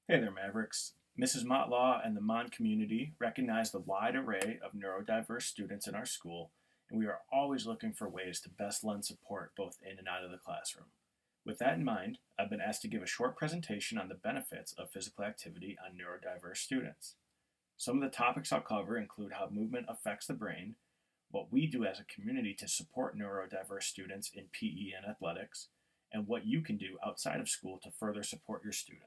Hey there, Mavericks. Mrs. Motlaw and the Mon community recognize the wide array of neurodiverse students in our school, and we are always looking for ways to best lend support both in and out of the classroom. With that in mind, I've been asked to give a short presentation on the benefits of physical activity on neurodiverse students. Some of the topics I'll cover include how movement affects the brain, what we do as a community to support neurodiverse students in PE and athletics, and what you can do outside of school to further support your student.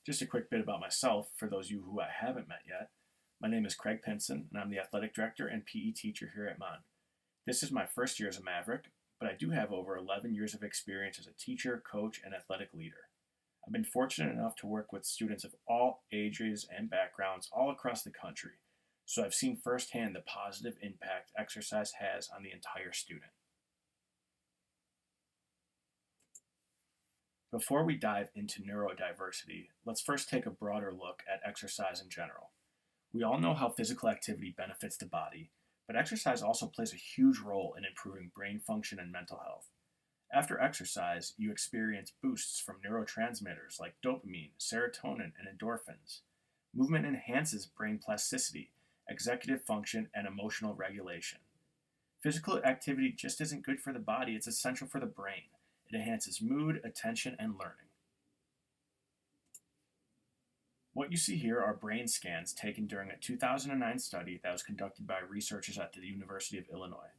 Just a quick bit about myself for those of you who I haven't met yet. My name is Craig Pinson, and I'm the athletic director and PE teacher here at Mon. This is my first year as a Maverick, but I do have over 11 years of experience as a teacher, coach, and athletic leader. I've been fortunate enough to work with students of all ages and backgrounds all across the country, so I've seen firsthand the positive impact exercise has on the entire student. Before we dive into neurodiversity, let's first take a broader look at exercise in general. We all know how physical activity benefits the body, but exercise also plays a huge role in improving brain function and mental health. After exercise, you experience boosts from neurotransmitters like dopamine, serotonin, and endorphins. Movement enhances brain plasticity, executive function, and emotional regulation. Physical activity just isn't good for the body, it's essential for the brain. It enhances mood, attention, and learning. What you see here are brain scans taken during a 2009 study that was conducted by researchers at the University of Illinois.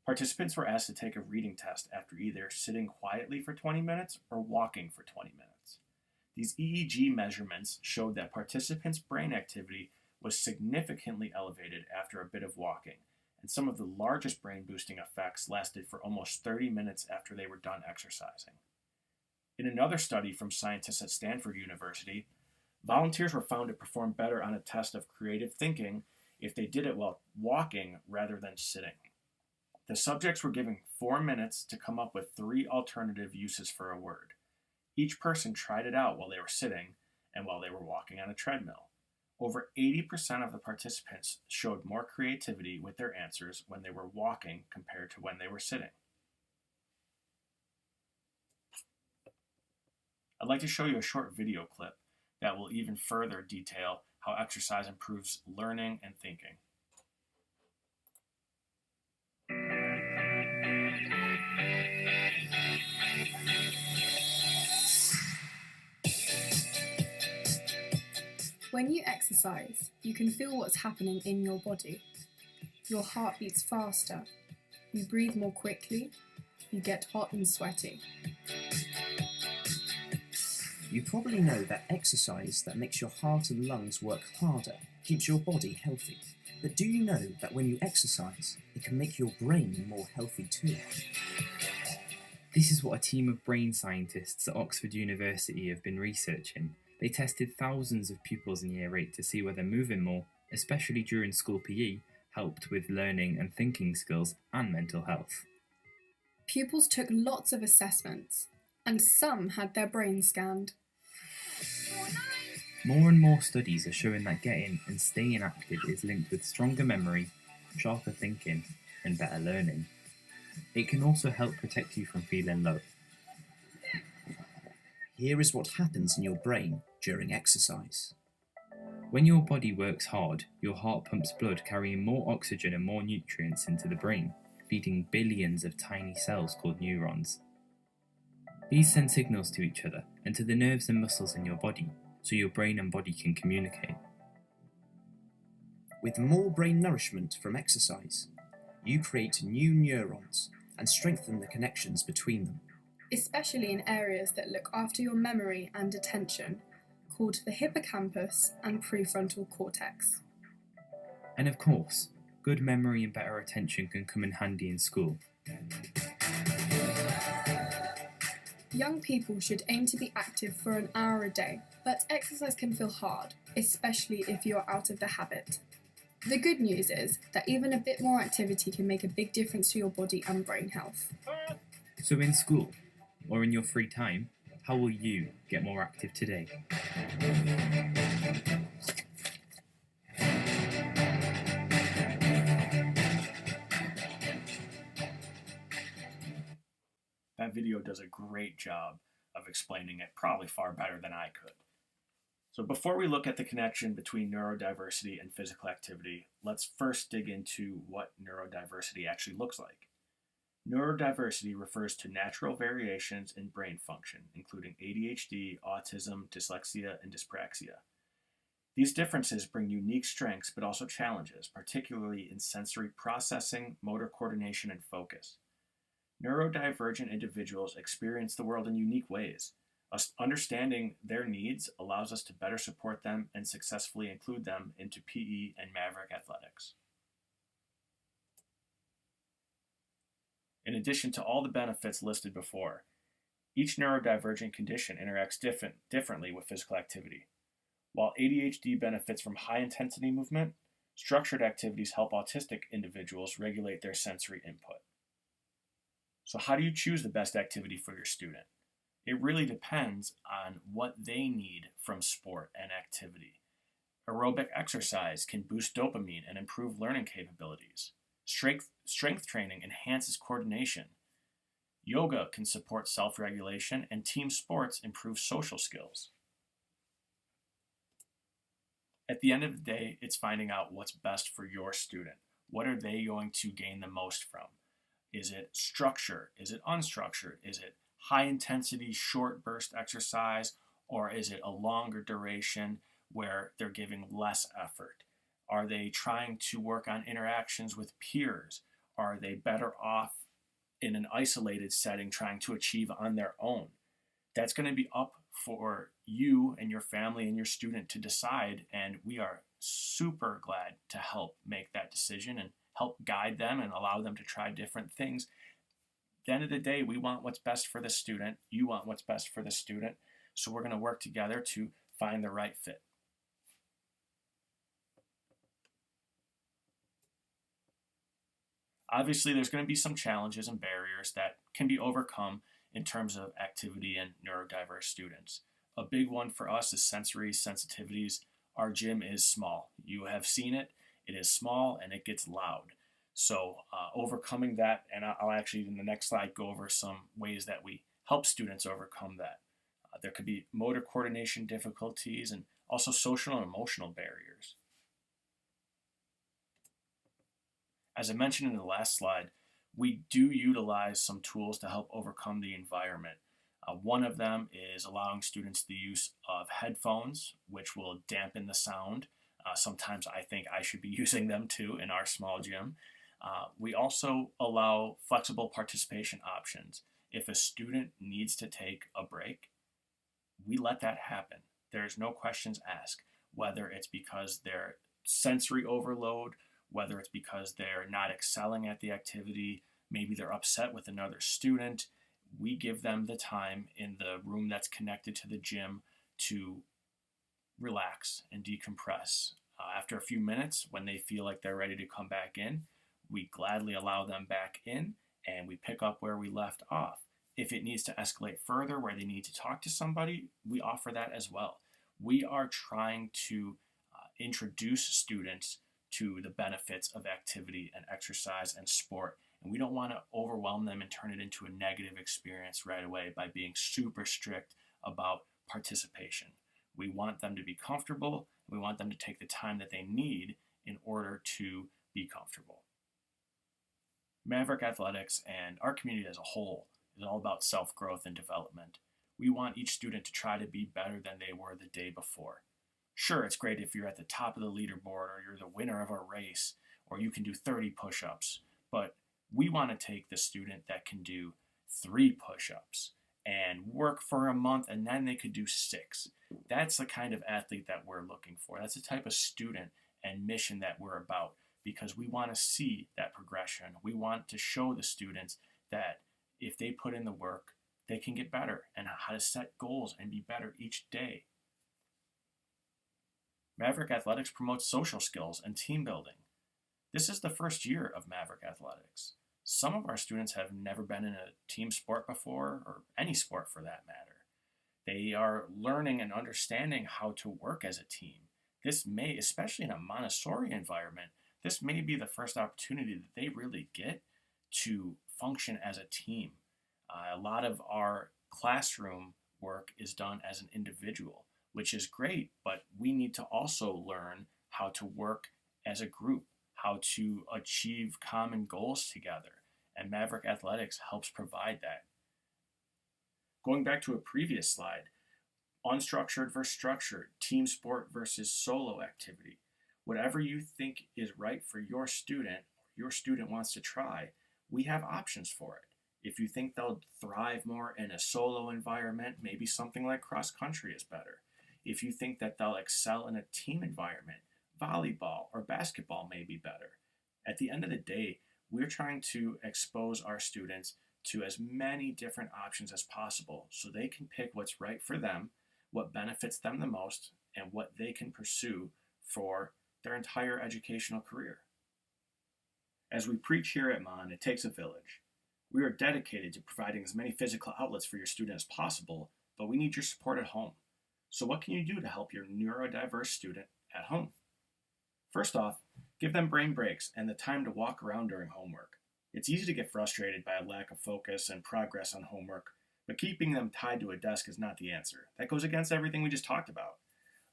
Participants were asked to take a reading test after either sitting quietly for 20 minutes or walking for 20 minutes. These EEG measurements showed that participants' brain activity was significantly elevated after a bit of walking, and some of the largest brain-boosting effects lasted for almost 30 minutes after they were done exercising. In another study from scientists at Stanford University, volunteers were found to perform better on a test of creative thinking if they did it while walking rather than sitting. The subjects were given 4 minutes to come up with 3 alternative uses for a word. Each person tried it out while they were sitting and while they were walking on a treadmill. Over 80% of the participants showed more creativity with their answers when they were walking compared to when they were sitting. I'd like to show you a short video clip that will even further detail how exercise improves learning and thinking. When you exercise, you can feel what's happening in your body. Your heart beats faster, you breathe more quickly, you get hot and sweaty. You probably know that exercise that makes your heart and lungs work harder keeps your body healthy. But do you know that when you exercise, it can make your brain more healthy too? This is what a team of brain scientists at Oxford University have been researching. They tested thousands of pupils in Year 8 to see whether moving more, especially during school PE, helped with learning and thinking skills and mental health. Pupils took lots of assessments, and some had their brains scanned. More and more studies are showing that getting and staying active is linked with stronger memory, sharper thinking, and better learning. It can also help protect you from feeling low. Here is what happens in your brain during exercise. When your body works hard, your heart pumps blood carrying more oxygen and more nutrients into the brain, feeding billions of tiny cells called neurons. These send signals to each other and to the nerves and muscles in your body, so your brain and body can communicate. With more brain nourishment from exercise, you create new neurons and strengthen the connections between them. Especially in areas that look after your memory and attention, called the hippocampus and prefrontal cortex. And of course, good memory and better attention can come in handy in school. Young people should aim to be active for an hour a day, but exercise can feel hard, especially if you're out of the habit. The good news is that even a bit more activity can make a big difference to your body and brain health. So in school, or in your free time, how will you get more active today? That video does a great job of explaining it, probably far better than I could. So before we look at the connection between neurodiversity and physical activity, let's first dig into what neurodiversity actually looks like. Neurodiversity refers to natural variations in brain function, including ADHD, autism, dyslexia, and dyspraxia. These differences bring unique strengths but also challenges, particularly in sensory processing, motor coordination, and focus. Neurodivergent individuals experience the world in unique ways. Us understanding their needs allows us to better support them and successfully include them into PE and Maverick athletics. In addition to all the benefits listed before, each neurodivergent condition interacts differently with physical activity. While ADHD benefits from high-intensity movement, structured activities help autistic individuals regulate their sensory input. So how do you choose the best activity for your student? It really depends on what they need from sport and activity. Aerobic exercise can boost dopamine and improve learning capabilities. Strength training enhances coordination. Yoga can support self-regulation, and team sports improve social skills. At the end of the day, it's finding out what's best for your student. What are they going to gain the most from? Is it structure? Is it unstructured? Is it high intensity, short burst exercise? Or is it a longer duration where they're giving less effort? Are they trying to work on interactions with peers? Are they better off in an isolated setting trying to achieve on their own? That's going to be up for you and your family and your student to decide, and we are super glad to help make that decision and help guide them and allow them to try different things. At the end of the day, we want what's best for the student. You want what's best for the student. So we're going to work together to find the right fit. Obviously, there's going to be some challenges and barriers that can be overcome in terms of activity and neurodiverse students. A big one for us is sensory sensitivities. Our gym is small. You have seen it. It is small and it gets loud. So overcoming that, and I'll actually in the next slide go over some ways that we help students overcome that. There could be motor coordination difficulties and also social and emotional barriers. As I mentioned in the last slide, we do utilize some tools to help overcome the environment. One of them is allowing students the use of headphones, which will dampen the sound. Sometimes I think I should be using them too in our small gym. We also allow flexible participation options. If a student needs to take a break, we let that happen. There's no questions asked, whether it's because they're sensory overload, whether it's because they're not excelling at the activity, maybe they're upset with another student. We give them the time in the room that's connected to the gym to relax and decompress. After a few minutes, when they feel like they're ready to come back in, we gladly allow them back in and we pick up where we left off. If it needs to escalate further, where they need to talk to somebody, we offer that as well. We are trying to introduce students to the benefits of activity and exercise and sport. And we don't want to overwhelm them and turn it into a negative experience right away by being super strict about participation. We want them to be comfortable. We want them to take the time that they need in order to be comfortable. Maverick Athletics and our community as a whole is all about self-growth and development. We want each student to try to be better than they were the day before. Sure, it's great if you're at the top of the leaderboard or you're the winner of a race or you can do 30 push-ups, but we want to take the student that can do 3 push-ups and work for a month and then they could do 6. That's the kind of athlete that we're looking for. That's the type of student and mission that we're about because we want to see that progression. We want to show the students that if they put in the work, they can get better and how to set goals and be better each day. Maverick Athletics promotes social skills and team building. This is the first year of Maverick Athletics. Some of our students have never been in a team sport before, or any sport for that matter. They are learning and understanding how to work as a team. This may, especially in a Montessori environment, this may be the first opportunity that they really get to function as a team. A lot of our classroom work is done as an individual, which is great, but we need to also learn how to work as a group, how to achieve common goals together, and Maverick Athletics helps provide that. Going back to a previous slide, unstructured versus structured, team sport versus solo activity. Whatever you think is right for your student wants to try, we have options for it. If you think they'll thrive more in a solo environment, maybe something like cross country is better. If you think that they'll excel in a team environment, volleyball or basketball may be better. At the end of the day, we're trying to expose our students to as many different options as possible so they can pick what's right for them, what benefits them the most, and what they can pursue for their entire educational career. As we preach here at Mon, it takes a village. We are dedicated to providing as many physical outlets for your student as possible, but we need your support at home. So what can you do to help your neurodiverse student at home? First off, give them brain breaks and the time to walk around during homework. It's easy to get frustrated by a lack of focus and progress on homework, but keeping them tied to a desk is not the answer. That goes against everything we just talked about.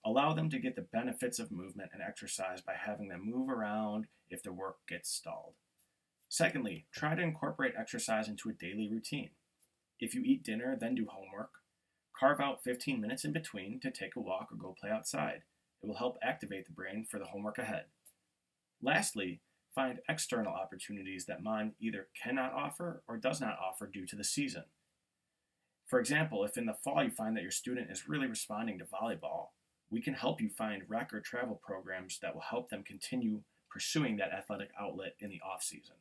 Allow them to get the benefits of movement and exercise by having them move around if the work gets stalled. Secondly, try to incorporate exercise into a daily routine. If you eat dinner, then do homework, carve out 15 minutes in between to take a walk or go play outside. It will help activate the brain for the homework ahead. Lastly, find external opportunities that Mon either cannot offer or does not offer due to the season. For example, if in the fall you find that your student is really responding to volleyball, we can help you find rec or travel programs that will help them continue pursuing that athletic outlet in the off-season.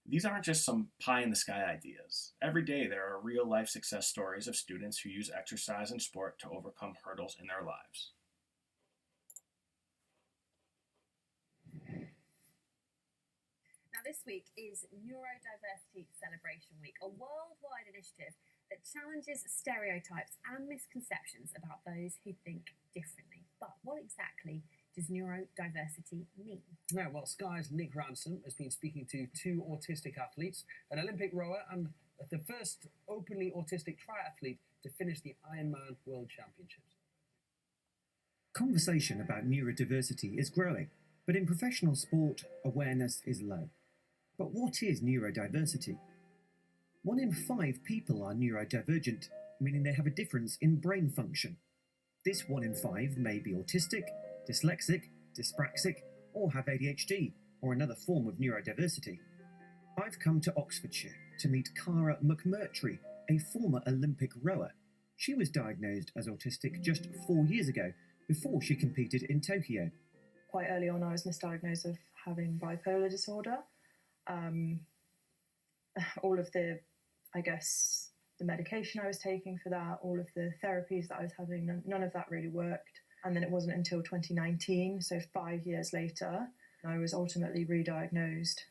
These aren't just some pie-in-the-sky ideas. Every day there are real-life success stories of students who use exercise and sport to overcome hurdles in their lives. Now this week is Neurodiversity Celebration Week, a worldwide initiative that challenges stereotypes and misconceptions about those who think differently. But what exactly does neurodiversity mean? Now, well, Sky's Nick Ransom has been speaking to two autistic athletes, an Olympic rower and the first openly autistic triathlete to finish the Ironman World Championships. Conversation about neurodiversity is growing, but in professional sport, awareness is low. But what is neurodiversity? 1 in 5 people are neurodivergent, meaning they have a difference in brain function. This 1 in 5 may be autistic, dyslexic, dyspraxic, or have ADHD, or another form of neurodiversity. I've come to Oxfordshire to meet Cara McMurtry, a former Olympic rower. She was diagnosed as autistic just 4 years ago, before she competed in Tokyo. Quite early on, I was misdiagnosed of having bipolar disorder. All of the medication I was taking for that, all of the therapies that I was having, none of that really worked. And then it wasn't until 2019, so 5 years later, I was ultimately re-diagnosed.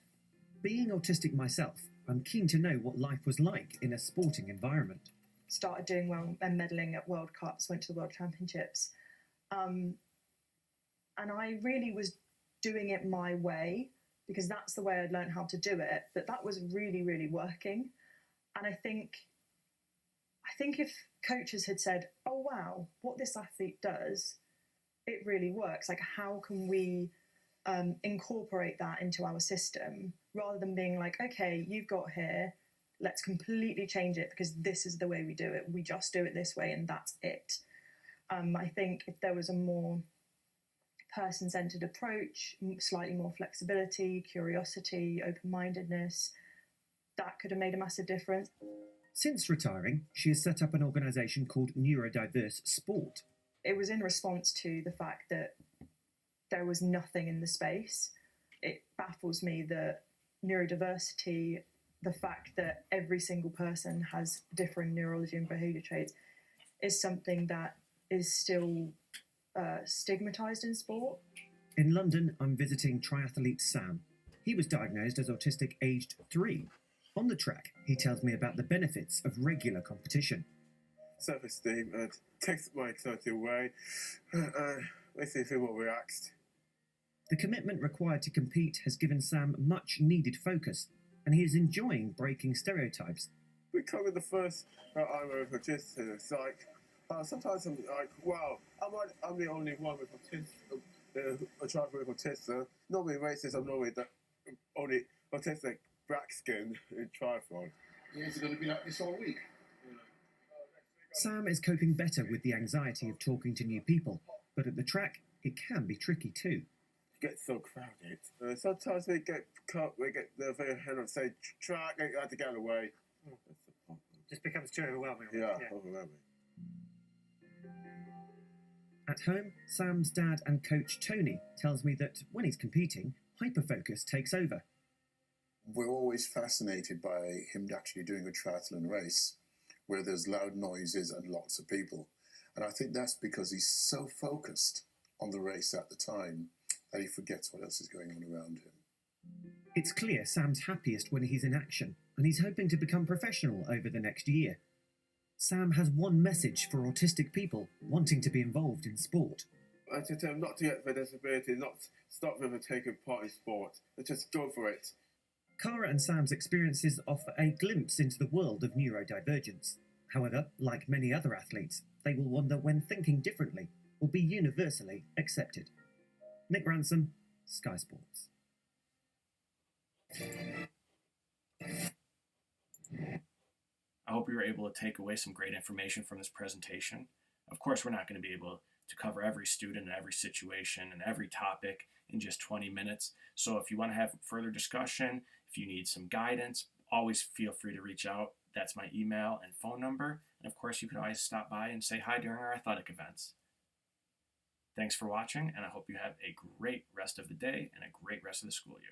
Being autistic myself, I'm keen to know what life was like in a sporting environment. Started doing well and medaling at World Cups, went to the World Championships. And I really was doing it my way because that's the way I'd learned how to do it, but that was really, really working. And I think if coaches had said, oh, wow, what this athlete does, it really works. Like, how can we incorporate that into our system rather than being like, okay, you've got here, let's completely change it because this is the way we do it. We just do it this way and that's it. I think if there was a more person-centered approach, slightly more flexibility, curiosity, open-mindedness, that could have made a massive difference. Since retiring, she has set up an organisation called Neurodiverse Sport. It was in response to the fact that there was nothing in the space. It baffles me that neurodiversity, the fact that every single person has differing neurology and behaviour traits, is something that is still stigmatised in sport. In London, I'm visiting triathlete Sam. He was diagnosed as autistic aged 3. On the track, he tells me about the benefits of regular competition. Self-esteem takes my anxiety away, makes me feel more relaxed. The commitment required to compete has given Sam much needed focus, and he is enjoying breaking stereotypes. Becoming the first I'm a autistic, it's like, sometimes I'm like, wow, I'm the only one with autism, a child with autism. Normally racist, I'm normally the only autistic black skin in triathlon. Is it going to be like this all week? Sam is coping better with the anxiety of talking to new people, but at the track, it can be tricky too. It gets so crowded. Sometimes we get the very hand of say, track, I have to get away. Oh, that's the problem. Just becomes too overwhelming. Yeah, overwhelming. At home, Sam's dad and coach Tony tells me that when he's competing, hyperfocus takes over. We're always fascinated by him actually doing a triathlon race where there's loud noises and lots of people. And I think that's because he's so focused on the race at the time that he forgets what else is going on around him. It's clear Sam's happiest when he's in action, and he's hoping to become professional over the next year. Sam has one message for autistic people wanting to be involved in sport. I tell them not to get for disability, not stop them from taking part in sport, but just go for it. Cara and Sam's experiences offer a glimpse into the world of neurodivergence. However, like many other athletes, they will wonder when thinking differently will be universally accepted. Nick Ransom, Sky Sports. I hope you were able to take away some great information from this presentation. Of course, we're not going to be able to cover every student and every situation and every topic in just 20 minutes. So if you want to have further discussion, if you need some guidance, always feel free to reach out. That's my email and phone number. And of course, you can always stop by and say hi during our athletic events. Thanks for watching, and I hope you have a great rest of the day and a great rest of the school year.